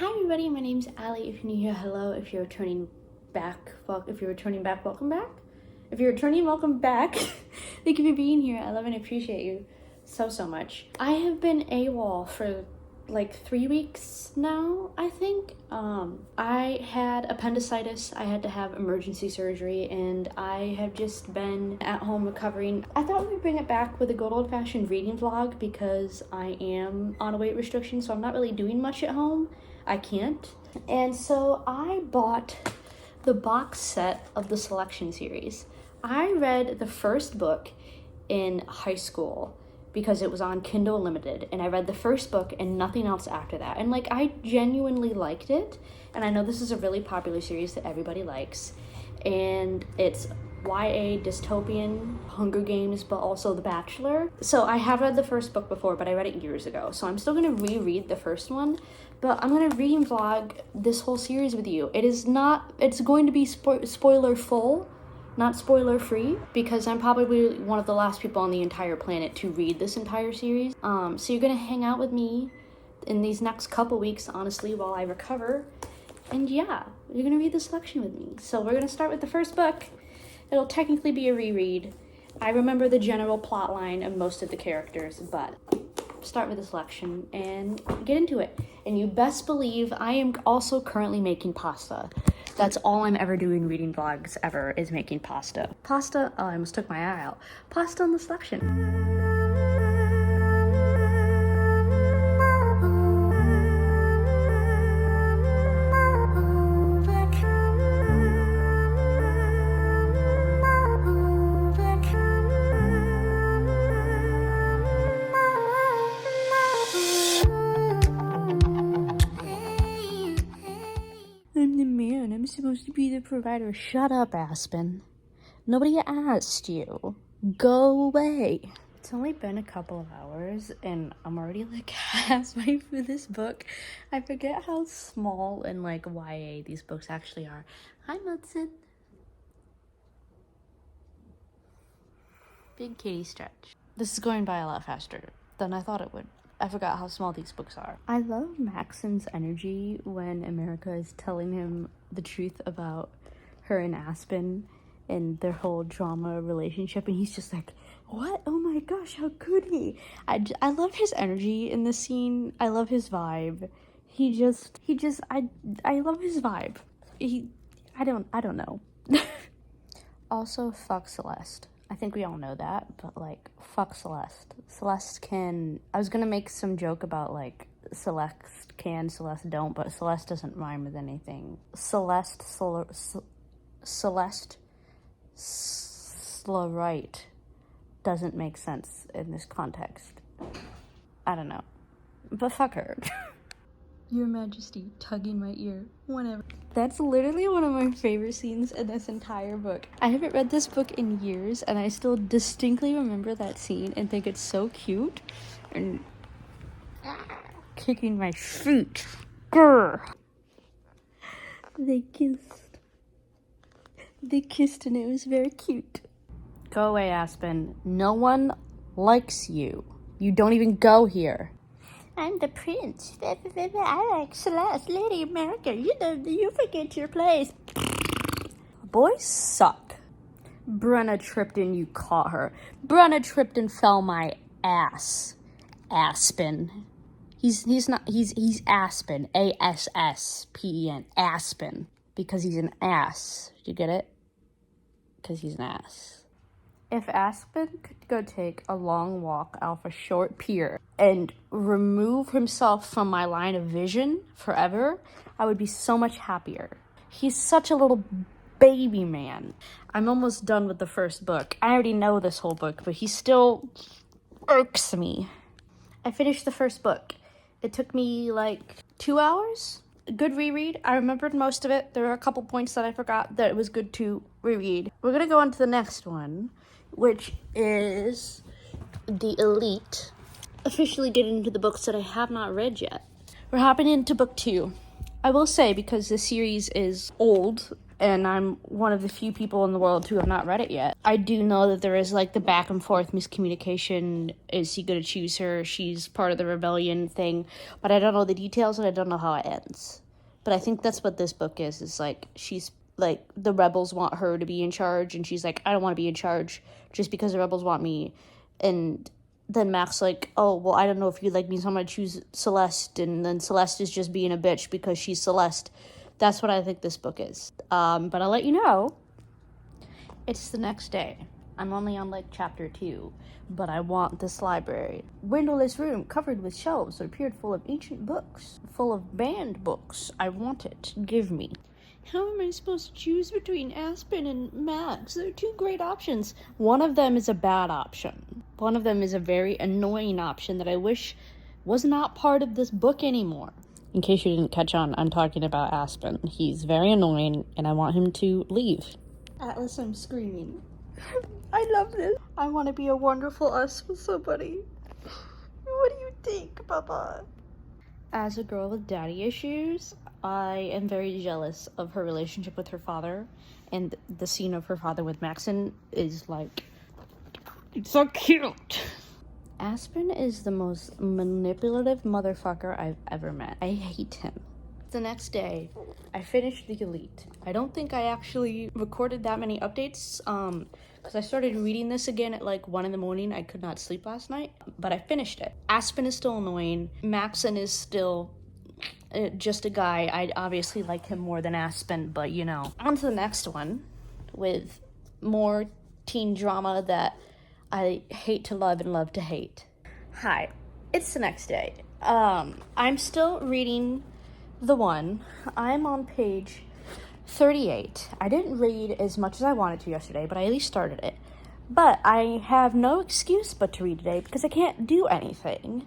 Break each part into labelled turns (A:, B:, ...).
A: Hi everybody, my name's Allie. If you're new here, hello. If you're returning back, welcome back. If you're returning, welcome back. Thank you for being here. I love and appreciate you so much. I have been AWOL for like 3 weeks now, I think. I had appendicitis. I had to have emergency surgery, and I have just been at home recovering. I thought we would bring it back with a good old-fashioned reading vlog because I am on a weight restriction, so I'm not really doing much at home. I can't. And so I bought the box set of the Selection series. I read the first book in high school because it was on Kindle Unlimited, and I read the first book and nothing else after that. And like, I genuinely liked it, and I know this is a really popular series that everybody likes, and it's YA dystopian, Hunger Games, but also The Bachelor. So I have read the first book before, but I read it years ago, so I'm still gonna reread the first one, but I'm gonna read and vlog this whole series with you. It's going to be spoiler full, not spoiler free, because I'm probably one of the last people on the entire planet to read this entire series. So you're gonna hang out with me in these next couple weeks, honestly, while I recover. And yeah, you're gonna read the Selection with me. So we're gonna start with the first book. It'll technically be a reread. I remember the general plot line of most of the characters, but start with the Selection and get into it. And you best believe I am also currently making pasta. That's all I'm ever doing reading vlogs ever, is making pasta. Pasta, oh, I almost took my eye out. Pasta on the Selection. I'm the man. I'm supposed to be the provider. Shut up, Aspen. Nobody asked you. Go away. It's only been a couple of hours, and I'm already like halfway through this book. I forget how small and like YA these books actually are. Hi, Mudson. Big kitty stretch. This is going by a lot faster than I thought it would. I forgot how small these books are. I love Maxon's energy when America is telling him the truth about her and Aspen and their whole drama relationship, and he's just like, what? Oh my gosh, how could he? I love his energy in this scene. I love his vibe. I love his vibe. I don't know. Also, fuck Celeste. I think we all know that, but like, fuck Celeste. Celeste can... I was gonna make some joke about like, Celeste can, Celeste don't, but Celeste doesn't rhyme with anything. Celeste, right doesn't make sense in this context. I don't know. But fuck her. Your Majesty, tugging my ear, whatever. That's literally one of my favorite scenes in this entire book. I haven't read this book in years, and I still distinctly remember that scene and think it's so cute. And kicking my feet. Grr. They kissed and it was very cute. Go away, Aspen. No one likes you. You don't even go here. I'm the prince. I like Celeste, Lady America. You forget your place. Boys suck. Brenna tripped and you caught her. Brenna tripped and fell my ass. Aspen. He's Aspen. ASSPEN. Aspen. Because he's an ass. Did you get it? Because he's an ass. If Aspen could go take a long walk off a short pier and remove himself from my line of vision forever, I would be so much happier. He's such a little baby man. I'm almost done with the first book. I already know this whole book, but he still irks me. I finished the first book. It took me like 2 hours. A good reread. I remembered most of it. There are a couple points that I forgot that it was good to reread. We're gonna go on to the next one, which is The Elite. Officially get into the books that I have not read yet. We're hopping into book 2. I will say, because this series is old, and I'm one of the few people in the world who have not read it yet. I do know that there is, like, the back and forth miscommunication. Is he going to choose her? She's part of the rebellion thing. But I don't know the details, and I don't know how it ends. But I think that's what this book is like, she's, like, the rebels want her to be in charge, and she's like, I don't want to be in charge just because the rebels want me. And then Mac's like, oh, well, I don't know if you like me, so I'm going to choose Celeste. And then Celeste is just being a bitch because she's Celeste. That's what I think this book is. But I'll let you know. It's the next day. I'm only on, like, chapter 2. But I want this library. Windowless room covered with shelves that appeared full of ancient books. Full of banned books. I want it. Give me. How am I supposed to choose between Aspen and Max? They're two great options. One of them is a bad option. One of them is a very annoying option that I wish was not part of this book anymore. In case you didn't catch on, I'm talking about Aspen. He's very annoying, and I want him to leave. Atlas, I'm screaming. I love this. I want to be a wonderful us with somebody. What do you think, Papa? As a girl with daddy issues, I am very jealous of her relationship with her father, and the scene of her father with Maxon is, like, it's so cute. Aspen is the most manipulative motherfucker I've ever met. I hate him. The next day, I finished The Elite. I don't think I actually recorded that many updates, because I started reading this again at, like, 1 in the morning. I could not sleep last night, but I finished it. Aspen is still annoying. Maxon is still just a guy. I obviously like him more than Aspen, but, you know. On to the next one, with more teen drama that I hate to love and love to hate. Hi, it's the next day. I'm still reading The One. I'm on page 38. I didn't read as much as I wanted to yesterday, but I at least started it. But I have no excuse but to read today because I can't do anything.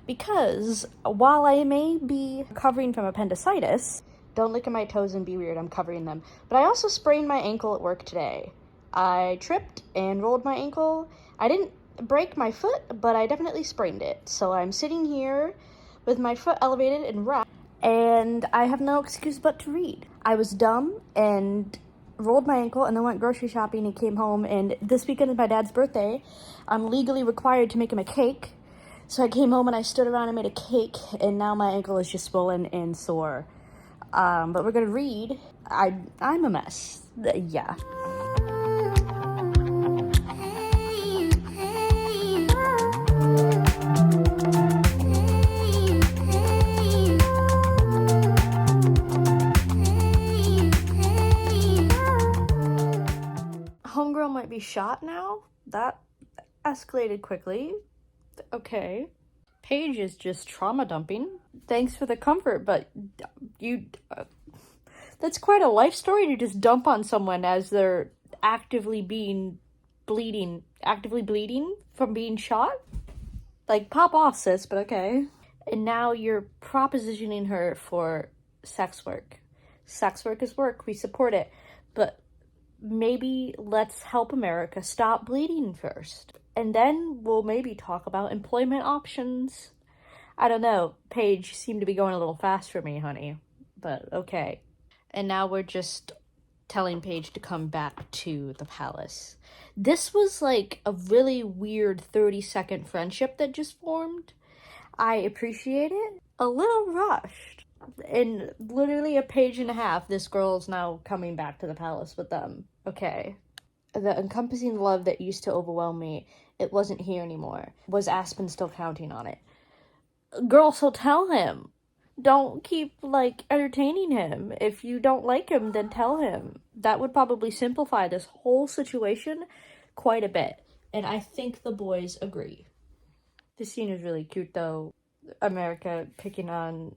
A: Because while I may be recovering from appendicitis, don't look at my toes and be weird, I'm covering them, but I also sprained my ankle at work today. I tripped and rolled my ankle. I didn't break my foot, but I definitely sprained it. So I'm sitting here with my foot elevated and wrapped, and I have no excuse but to read. I was dumb and rolled my ankle and then went grocery shopping and came home, and this weekend is my dad's birthday. I'm legally required to make him a cake. So I came home and I stood around and made a cake, and now my ankle is just swollen and sore. But we're gonna read. I'm a mess. Yeah. Homegirl might be shot now? That escalated quickly. Okay. Paige is just trauma dumping. Thanks for the comfort, but that's quite a life story to just dump on someone as they're actively bleeding from being shot. Like, pop off, sis, but okay. And now you're propositioning her for sex work. Sex work is work. We support it. But maybe let's help America stop bleeding first. And then we'll maybe talk about employment options. I don't know. Paige seemed to be going a little fast for me, honey. But okay. And now we're just telling Paige to come back to the palace. This was like a really weird 30-second friendship that just formed. I appreciate it. A little rushed. In literally a page and a half, this girl's now coming back to the palace with them. Okay. The encompassing love that used to overwhelm me, it wasn't here anymore. Was Aspen still counting on it? Girl, so tell him. Don't keep, like, entertaining him. If you don't like him, then tell him. That would probably simplify this whole situation quite a bit. And I think the boys agree. This scene is really cute, though. America picking on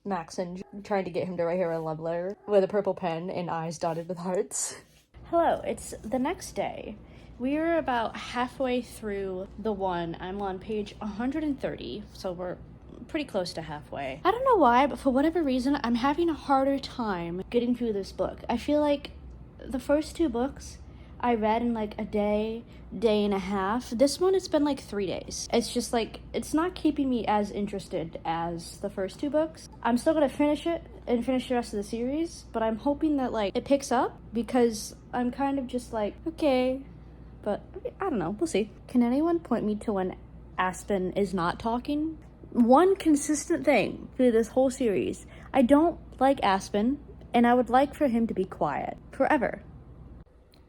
A: Maxon, trying to get him to write her a love letter with a purple pen and eyes dotted with hearts. Hello, it's the next day. We're about halfway through The One. I'm on page 130, so we're pretty close to halfway. I don't know why, but for whatever reason, I'm having a harder time getting through this book. I feel like the first two books I read in like a day and a half. This one, it's been like 3 days. It's just like, it's not keeping me as interested as the first 2 books. I'm still gonna finish it and finish the rest of the series, but I'm hoping that like it picks up, because I'm kind of just like, okay, but I don't know, we'll see. Can anyone point me to when Aspen is not talking? One consistent thing through this whole series, I don't like Aspen, and I would like for him to be quiet forever.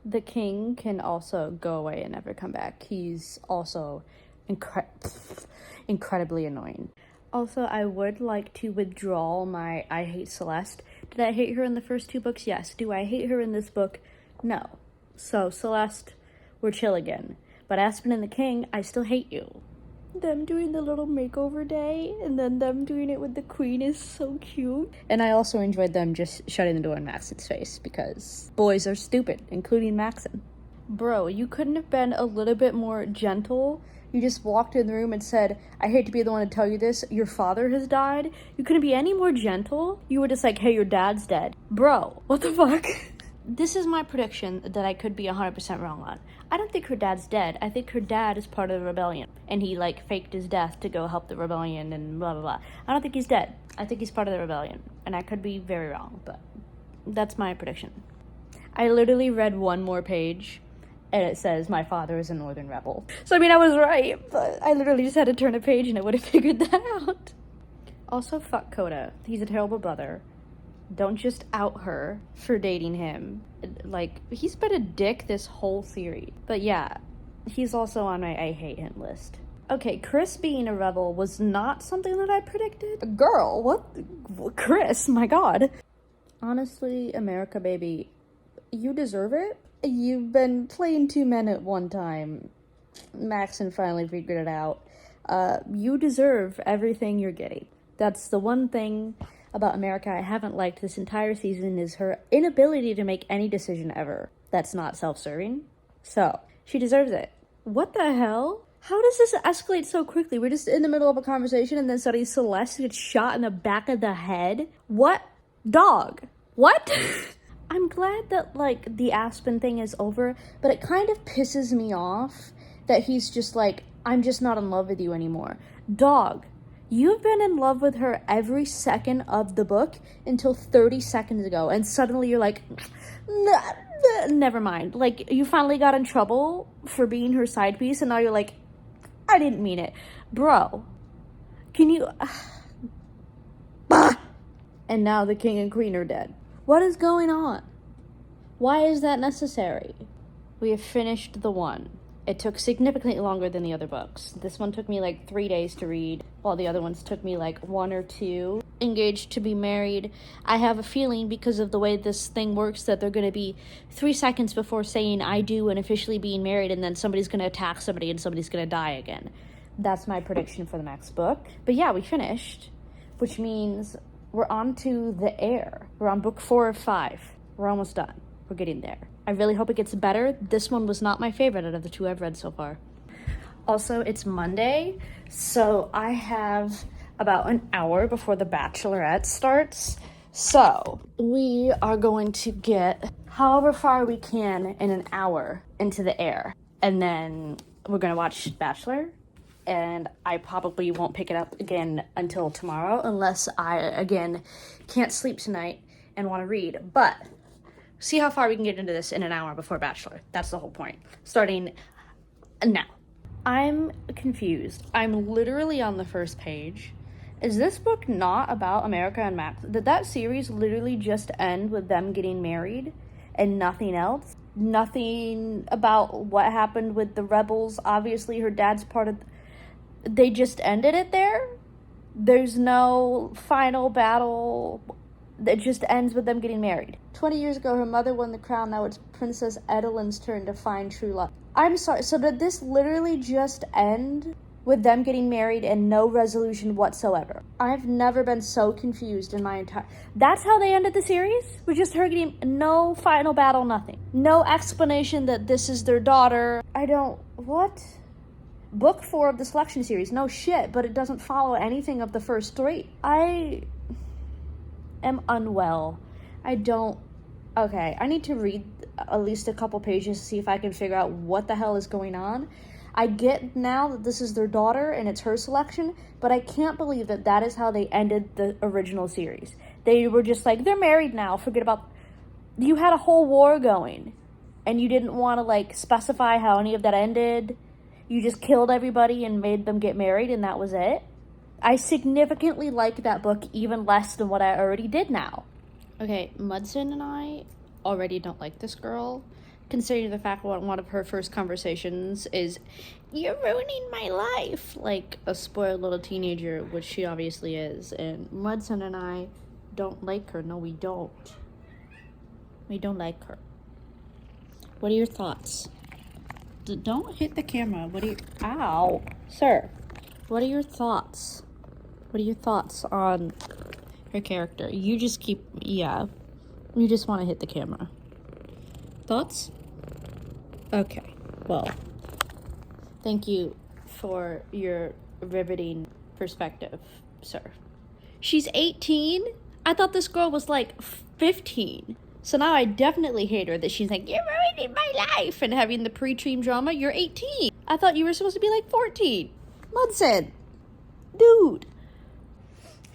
A: The king can also go away and never come back. He's also incredibly annoying. Also, I would like to withdraw my I hate Celeste. Did I hate her in the first 2 books? Yes. Do I hate her in this book? No. So, Celeste, we're chill again. But Aspen and the king, I still hate you. Them doing the little makeover day, and then them doing it with the queen is so cute. And I also enjoyed them just shutting the door in Maxon's face, because boys are stupid, including Maxon. Bro, you couldn't have been a little bit more gentle? You just walked in the room and said, I hate to be the one to tell you this, your father has died? You couldn't be any more gentle? You were just like, hey, your dad's dead. Bro, what the fuck? This is my prediction that I could be 100% wrong on. I don't think her dad's dead. I think her dad is part of the rebellion. And he, like, faked his death to go help the rebellion and blah, blah, blah. I don't think he's dead. I think he's part of the rebellion. And I could be very wrong, but that's my prediction. I literally read one more page, and it says, my father is a northern rebel. So, I mean, I was right, but I literally just had to turn a page and I would have figured that out. Also, fuck Coda. He's a terrible brother. Don't just out her for dating him. Like, he's been a dick this whole series. But yeah, he's also on my I hate him list. Okay, Chris being a rebel was not something that I predicted. Girl, what? Chris, my god. Honestly, America, baby, you deserve it. You've been playing 2 men at one time. Maxon finally figured it out. You deserve everything you're getting. That's the one thing about America I haven't liked this entire season, is her inability to make any decision ever that's not self-serving. So, she deserves it. What the hell? How does this escalate so quickly? We're just in the middle of a conversation and then suddenly Celeste gets shot in the back of the head? What? Dog? What? I'm glad that, like, the Aspen thing is over, but it kind of pisses me off that he's just like, I'm just not in love with you anymore. Dog. You've been in love with her every second of the book until 30 seconds ago, and suddenly you're like, never mind. Like, you finally got in trouble for being her side piece, and now you're like, I didn't mean it. Bro, can you... And now the king and queen are dead. What is going on? Why is that necessary? We have finished the one. It took significantly longer than the other books. This one took me like 3 days to read, while the other ones took me like 1 or 2. Engaged to be married. I have a feeling, because of the way this thing works, that they're going to be 3 seconds before saying I do and officially being married, and then somebody's going to attack somebody and somebody's going to die again. That's my prediction for the next book. But yeah, we finished, which means we're on to the heir. We're on book 4 of 5. We're almost done. We're getting there. I really hope it gets better. This one was not my favorite out of the 2 I've read so far. Also, it's Monday, so I have about an hour before The Bachelorette starts. So, we are going to get however far we can in an hour into the heir. And then we're going to watch Bachelor. And I probably won't pick it up again until tomorrow, unless I, again, can't sleep tonight and want to read. But see how far we can get into this in an hour before Bachelor. That's the whole point. Starting now. I'm confused. I'm literally on the first page. Is this book not about America and Max? Did that series literally just end with them getting married and nothing else? Nothing about what happened with the rebels. Obviously, her dad's part of... They just ended it there? There's no final battle... It just ends with them getting married. 20 years ago, her mother won the crown. Now it's Princess Edeline's turn to find true love. I'm sorry, so did this literally just end with them getting married and no resolution whatsoever? I've never been so confused in my entire... That's how they ended the series? With just her getting no final battle, nothing. No explanation that this is their daughter. I don't... What? Book 4 of the selection series. No shit, but it doesn't follow anything of the first 3. I am unwell. I need to read at least a couple pages to see if I can figure out what the hell is going on. I get now that this is their daughter and it's her selection, but I can't believe that that is how they ended the original series. They were just like, they're married now, forget about... You had a whole war going, and you didn't want to, like, specify how any of that ended. You just killed everybody and made them get married, and that was it. I significantly like that book even less than what I already did now. Okay, Mudson and I already don't like this girl, considering the fact that one of her first conversations is, "You're ruining my life," like a spoiled little teenager, which she obviously is. And Mudson and I don't like her. No, we don't. We don't like her. What are your thoughts? Don't hit the camera. What are you... Ow. Sir. What are your thoughts? What are your thoughts on her character? You just keep... Yeah. You just want to hit the camera. Thoughts? Okay. Well, thank you for your riveting perspective, sir. She's 18? I thought this girl was like 15. So now I definitely hate her that she's like, "You're ruining my life," and having the pre-teen drama. You're 18. I thought you were supposed to be like 14. Munson. Dude.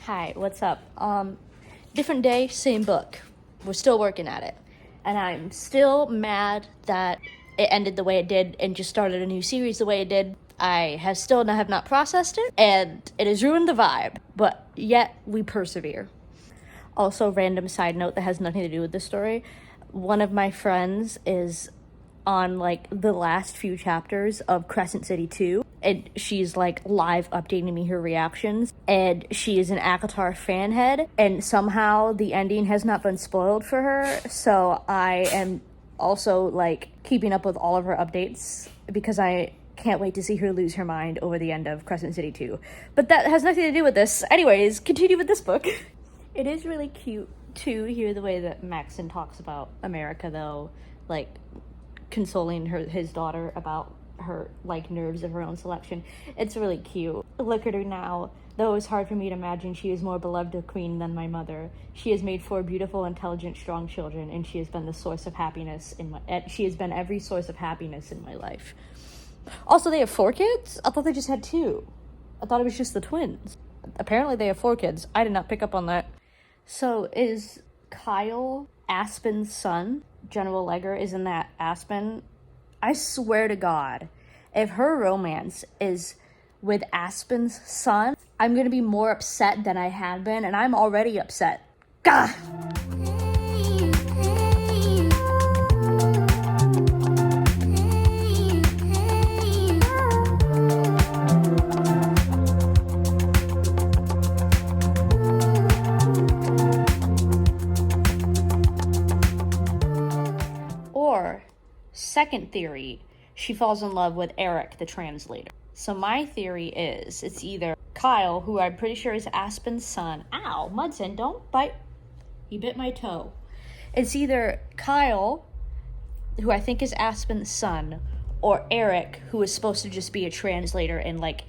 A: Hi, what's up? Different day, same book. We're still working at it. And I'm still mad that it ended the way it did and just started a new series the way it did. I have not processed it, and it has ruined the vibe. But yet, we persevere. Also, random side note that has nothing to do with this story. One of my friends is on, like, the last few chapters of Crescent City 2. And she's, like, live updating me her reactions. And she is an ACOTAR fanhead. And somehow the ending has not been spoiled for her. So I am also, like, keeping up with all of her updates. Because I can't wait to see her lose her mind over the end of Crescent City 2. But that has nothing to do with this. Anyways, continue with this book. It is really cute to hear the way that Maxon talks about America, though, like, consoling his daughter about her, like, nerves of her own selection. It's really cute. Look at her now. Though it was hard for me to imagine, she is more beloved a queen than my mother. She has made 4 beautiful, intelligent, strong children, and she has been the source of happiness she has been every source of happiness in my life. Also, they have 4 kids? I thought they just had 2. I thought it was just the twins. Apparently they have 4 kids. I did not pick up on that. So, is Kyle Aspen's son? General Legger, isn't that Aspen? I swear to God, if her romance is with Aspen's son, I'm gonna be more upset than I have been, and I'm already upset. Gah! Second theory, she falls in love with Eric, the translator. So my theory is it's either Kyle, who I'm pretty sure is Aspen's son. Ow, Mudson, don't bite. He bit my toe. It's either Kyle, who I think is Aspen's son, or Eric, who is supposed to just be a translator and, like,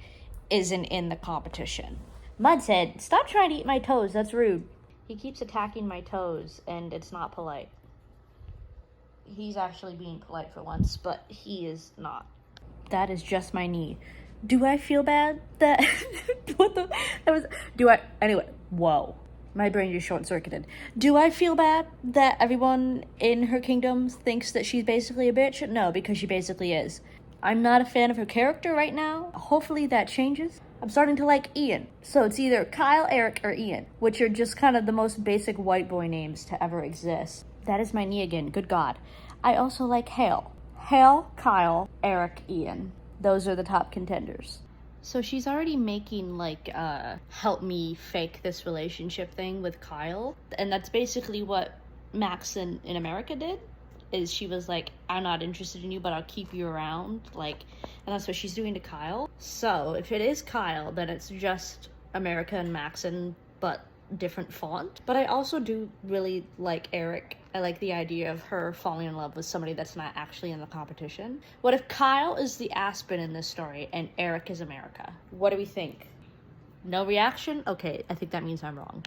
A: isn't in the competition. Mudson, stop trying to eat my toes. That's rude. He keeps attacking my toes, and it's not polite. He's actually being polite for once, but he is not. That is just my knee. Do I feel bad that... Anyway, whoa. My brain just short-circuited. Do I feel bad that everyone in her kingdom thinks that she's basically a bitch? No, because she basically is. I'm not a fan of her character right now. Hopefully that changes. I'm starting to like Ian. So it's either Kyle, Eric, or Ian, which are just kind of the most basic white boy names to ever exist. That is my knee again. Good God. I also like Hale. Hale, Kyle, Eric, Ian. Those are the top contenders. So she's already making, like, help me fake this relationship thing with Kyle. And that's basically what Maxon in America did. Is she was like, I'm not interested in you, but I'll keep you around. Like, and that's what she's doing to Kyle. So if it is Kyle, then it's just America and Maxon, but different font. But I also do really like Eric. I like the idea of her falling in love with somebody that's not actually in the competition. What if Kyle is the Aspen in this story and Eric is America? What do we think? No reaction? Okay, I think that means I'm wrong.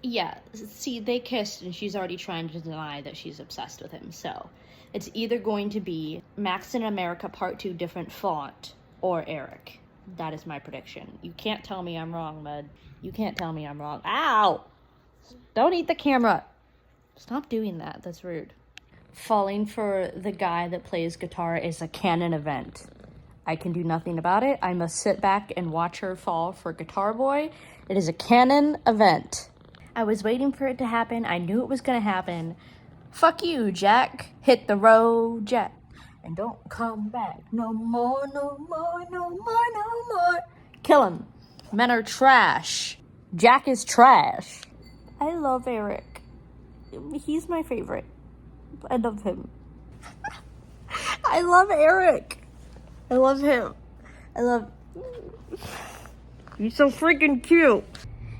A: Yeah, see, they kissed and she's already trying to deny that she's obsessed with him, so It's either going to be Max in America Part 2 different font or Eric. That is my prediction. You can't tell me I'm wrong, Med. You can't tell me I'm wrong. Ow! Don't eat the camera. Stop doing that. That's rude. Falling for the guy that plays guitar is a canon event. I can do nothing about it. I must sit back and watch her fall for Guitar Boy. It is a canon event. I was waiting for it to happen. I knew it was going to happen. Fuck you, Jack. Hit the road, Jack. And don't come back no more, no more, no more, no more. Kill him. Men are trash. Jack is trash. I love Eric. He's my favorite. I love him. I love Eric. I love him. He's so freaking cute.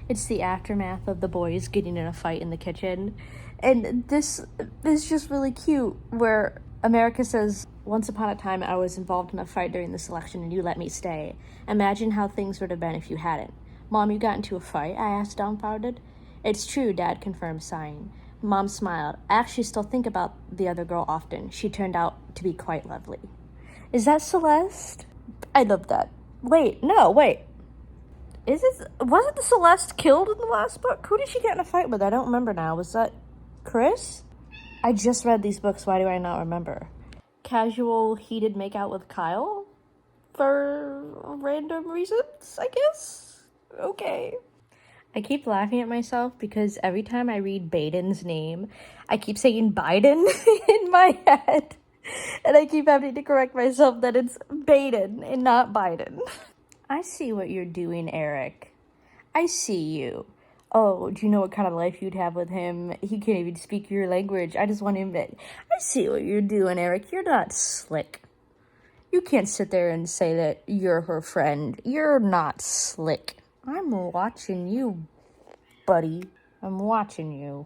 A: It's the aftermath of the boys getting in a fight in the kitchen. And this is just really cute, where America says, once upon a time I was involved in a fight during the selection and you let me stay. Imagine how things would have been if you hadn't. Mom, you got into a fight? I asked dumbfounded. It's true, Dad confirmed, sighing. Mom smiled. I actually still think about the other girl often. She turned out to be quite lovely. Is that Celeste? I love that. Wait. Wasn't the Celeste killed in the last book? Who did she get in a fight with? I don't remember now. Was that Chris? I just read these books. Why do I not remember? Casual, heated makeout with Kyle? For random reasons, I guess? Okay. I keep laughing at myself because every time I read Baden's name, I keep saying Biden in my head. And I keep having to correct myself that it's Baden and not Biden. I see what you're doing, Eric. I see you. Oh, do you know what kind of life you'd have with him? He can't even speak your language. I just want him to... I see what you're doing, Eric. You're not slick. You can't sit there and say that you're her friend. You're not slick. I'm watching you, buddy. I'm watching you.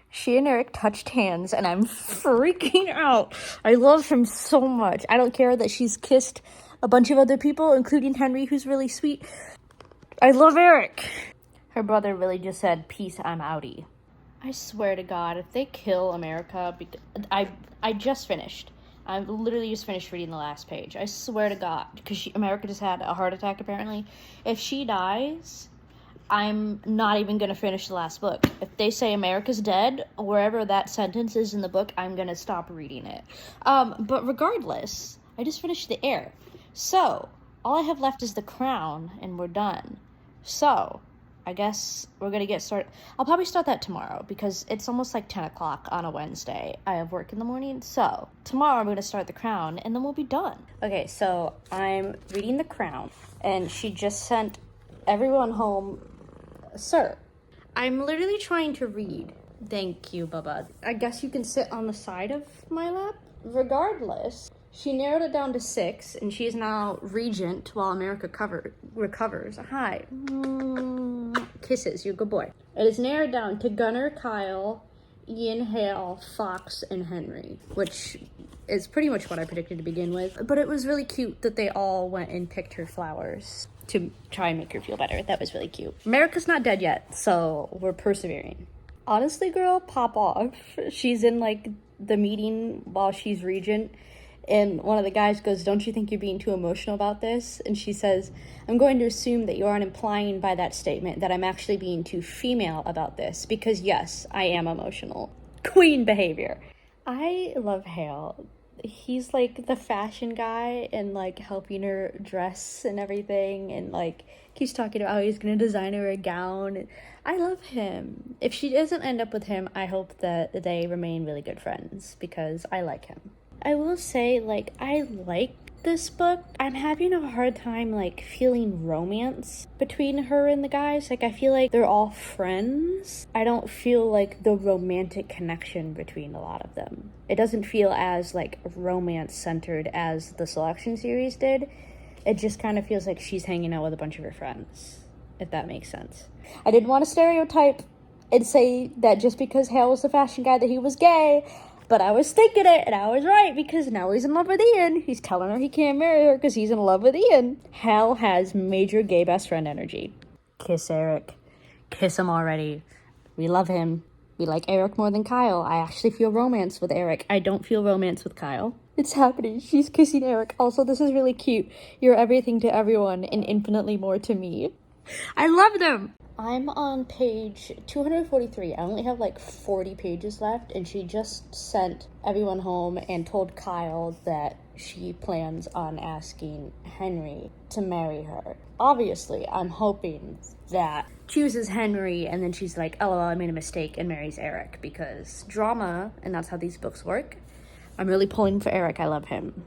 A: She and Eric touched hands, and I'm freaking out. I love him so much. I don't care that she's kissed a bunch of other people, including Henry, who's really sweet. I love Eric. Her brother really just said, peace, I'm outie. I swear to God, if they kill America, I just finished. I literally just finished reading the last page. I swear to God, because America just had a heart attack, apparently. If she dies... I'm not even going to finish the last book. If they say America's dead, wherever that sentence is in the book, I'm going to stop reading it. But regardless, I just finished The Heir. So, all I have left is The Crown, and we're done. So, I guess we're going to get started. I'll probably start that tomorrow, because it's almost like 10 o'clock on a Wednesday. I have work in the morning, so tomorrow I'm going to start The Crown, and then we'll be done. Okay, so I'm reading The Crown, and she just sent everyone home... Sir, I'm literally trying to read. Thank you, Bubba. I guess you can sit on the side of my lap. Regardless, she narrowed it down to 6, and she is now regent while America recovers. Hi. Kisses, you're a good boy. It is narrowed down to Gunnar, Kyle, Ian, Hale, Fox, and Henry, which is pretty much what I predicted to begin with. But it was really cute that they all went and picked her flowers to try and make her feel better. That was really cute. America's not dead yet, so we're persevering. Honestly, girl, pop off. She's in, like, the meeting while she's regent, and one of the guys goes, don't you think you're being too emotional about this? And she says, I'm going to assume that you aren't implying by that statement that I'm actually being too female about this, because yes, I am emotional. Queen behavior. I love Hale. He's like the fashion guy and like helping her dress and everything, and like keeps talking about how he's gonna design her a gown. I love him. If she doesn't end up with him, I hope that they remain really good friends because I like him. I will say, like, I like this book. I'm having a hard time like feeling romance between her and the guys. Like, I feel like they're all friends. I don't feel like the romantic connection between a lot of them. It doesn't feel as like romance centered as the selection series did. It just kind of feels like she's hanging out with a bunch of her friends, if that makes sense. I didn't want to stereotype and say that just because Hale was the fashion guy that he was gay. But I was thinking it, and I was right, because now he's in love with Ian. He's telling her he can't marry her because he's in love with Ian. Hal has major gay best friend energy. Kiss Eric. Kiss him already. We love him. We like Eric more than Kyle. I actually feel romance with Eric. I don't feel romance with Kyle. It's happening. She's kissing Eric. Also, this is really cute. You're everything to everyone and infinitely more to me. I love them. I'm on page 243. I only have like 40 pages left, and she just sent everyone home and told Kyle that she plans on asking Henry to marry her. Obviously, I'm hoping that chooses Henry and then she's like, oh, well, I made a mistake, and marries Eric, because drama, and that's how these books work. I'm really pulling for Eric. I love him.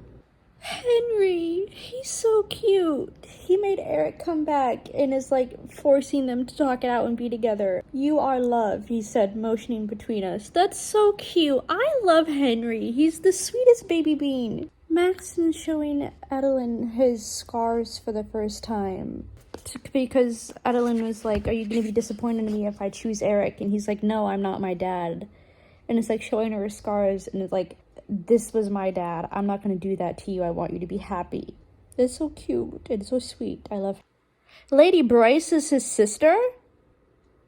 A: Henry, he's so cute. He made Eric come back and is like forcing them to talk it out and be together. You are love, he said, motioning between us. That's so cute. I love Henry. He's the sweetest baby bean. Maxon's showing Adeline his scars for the first time. Because Adeline was like, are you going to be disappointed in me if I choose Eric? And he's like, no, I'm not my dad. And it's like showing her scars, and it's like, this was my dad. I'm not going to do that to you. I want you to be happy. It's so cute and so sweet. I love her. Lady Bryce is his sister?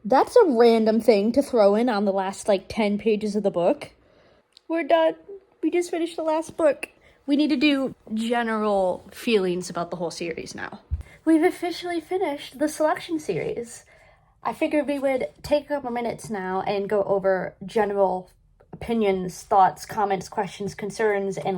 A: That's a random thing to throw in on the last, 10 pages of the book. We're done. We just finished the last book. We need to do general feelings about the whole series now. We've officially finished the selection series. I figured we would take a couple minutes now and go over general opinions, thoughts, comments, questions, concerns, and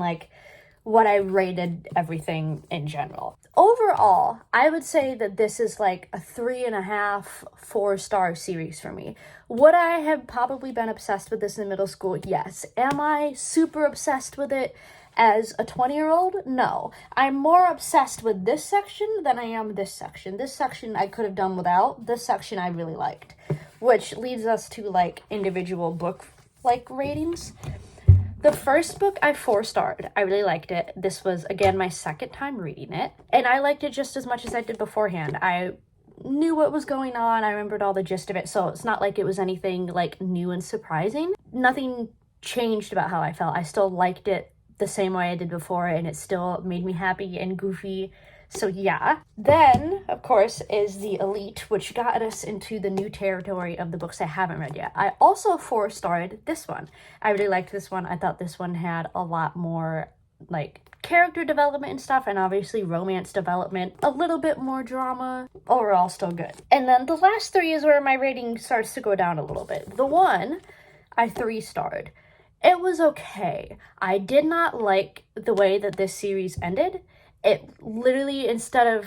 A: what I rated everything in general. Overall, I would say that this is a 3.5, 4-star series for me. Would I have probably been obsessed with this in middle school? Yes. Am I super obsessed with it as a 20-year-old? No. I'm more obsessed with this section than I am this section. This section I could have done without. This section I really liked. Which leads us to individual book ratings. The first book I 4-starred. I really liked it. This was, again, my second time reading it. And I liked it just as much as I did beforehand. I knew what was going on. I remembered all the gist of it. So it's not like it was anything new and surprising. Nothing changed about how I felt. I still liked it the same way I did before, and it still made me happy and goofy. So yeah. Then, of course, is The Elite, which got us into the new territory of the books I haven't read yet. I also 4-starred this one. I really liked this one. I thought this one had a lot more, character development and stuff, and obviously romance development. A little bit more drama. Overall, still good. And then the last 3 is where my rating starts to go down a little bit. The one, I 3-starred. It was okay. I did not like the way that this series ended. It literally, instead of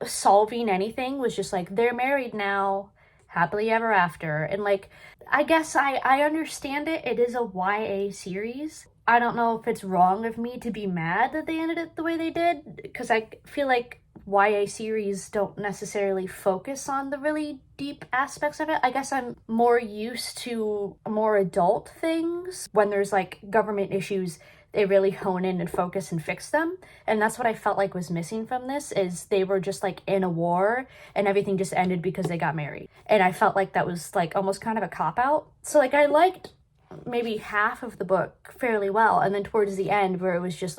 A: solving anything, was just they're married now, happily ever after. And I guess I understand it. It is a YA series. I don't know if it's wrong of me to be mad that they ended it the way they did, because I feel like YA series don't necessarily focus on the really deep aspects of it. I guess I'm more used to more adult things. When there's government issues, they really hone in and focus and fix them. And that's what I felt was missing from this, is they were just in a war and everything just ended because they got married. And I felt that was almost kind of a cop-out. So I liked maybe half of the book fairly well, and then towards the end where it was just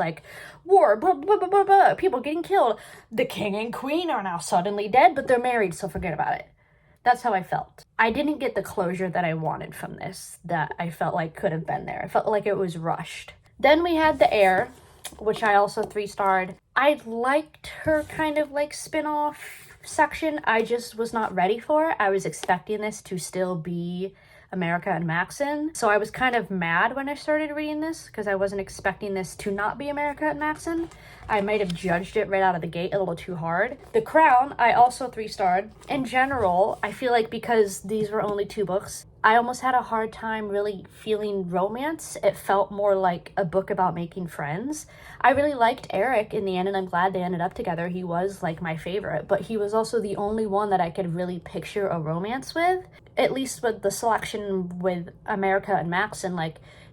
A: war, blah, blah, blah, blah, blah, people getting killed, the king and queen are now suddenly dead, but they're married, so forget about it. That's how I felt. I didn't get the closure that I wanted from this, that I felt could have been there. I felt it was rushed. Then we had The Heir, which I also 3-starred. I liked her kind of spin-off section. I just was not ready for it. I was expecting this to still be America and Maxon. So I was kind of mad when I started reading this, because I wasn't expecting this to not be America and Maxon. I might have judged it right out of the gate a little too hard. The Crown, I also 3-starred. In general, I feel because these were only 2 books, I almost had a hard time really feeling romance. It felt more like a book about making friends. I really liked Eric in the end, and I'm glad they ended up together. He was my favorite, but he was also the only one that I could really picture a romance with. At least with the selection with America and Maxon,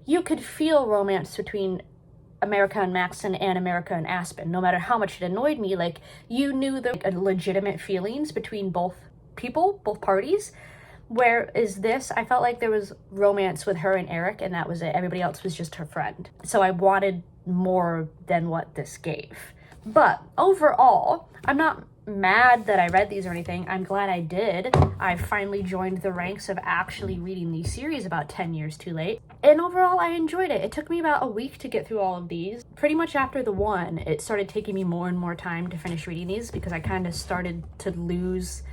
A: you could feel romance between America and Maxon and America and Aspen. No matter how much it annoyed me, you knew the legitimate feelings between both people, both parties. Whereas this, I felt there was romance with her and Eric, and that was it. Everybody else was just her friend. So I wanted more than what this gave. But overall, I'm not mad that I read these or anything. I'm glad I did. I finally joined the ranks of actually reading these series about 10 years too late. And overall, I enjoyed it. It took me about a week to get through all of these. Pretty much after the one, it started taking me more and more time to finish reading these because I kind of started to lose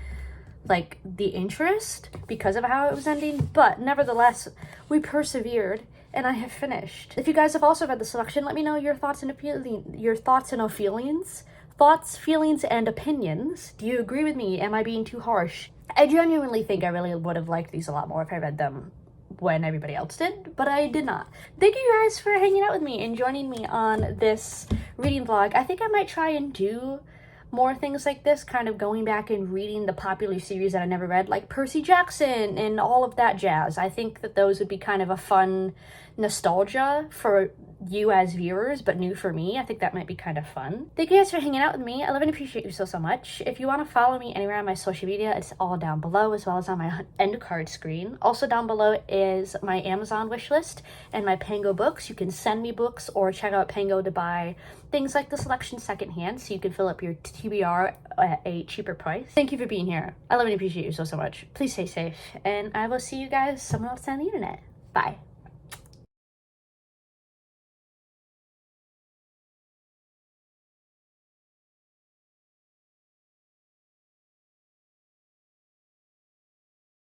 A: like the interest because of how it was ending. But nevertheless, we persevered and I have finished. If you guys have also read the selection, let me know your thoughts and feelings. Thoughts, feelings, and opinions. Do you agree with me? Am I being too harsh? I genuinely think I really would have liked these a lot more if I read them when everybody else did, but I did not. Thank you guys for hanging out with me and joining me on this reading vlog. I think I might try and do more things like this, kind of going back and reading the popular series that I never read, like Percy Jackson and all of that jazz. I think that those would be kind of a fun nostalgia for you as viewers, but new for me. I think that might be kind of fun. Thank you guys for hanging out with me. I love and appreciate you so much. If you want to follow me anywhere on my social media, it's all down below, as well as on my end card screen. Also down below is my Amazon wishlist and my PangoBooks. You can send me books or check out Pango to buy things like the selection secondhand, so you can fill up your TBR at a cheaper price. Thank you for being here. I love and appreciate you so much. Please stay safe, and I will see you guys somewhere else on the internet. Bye.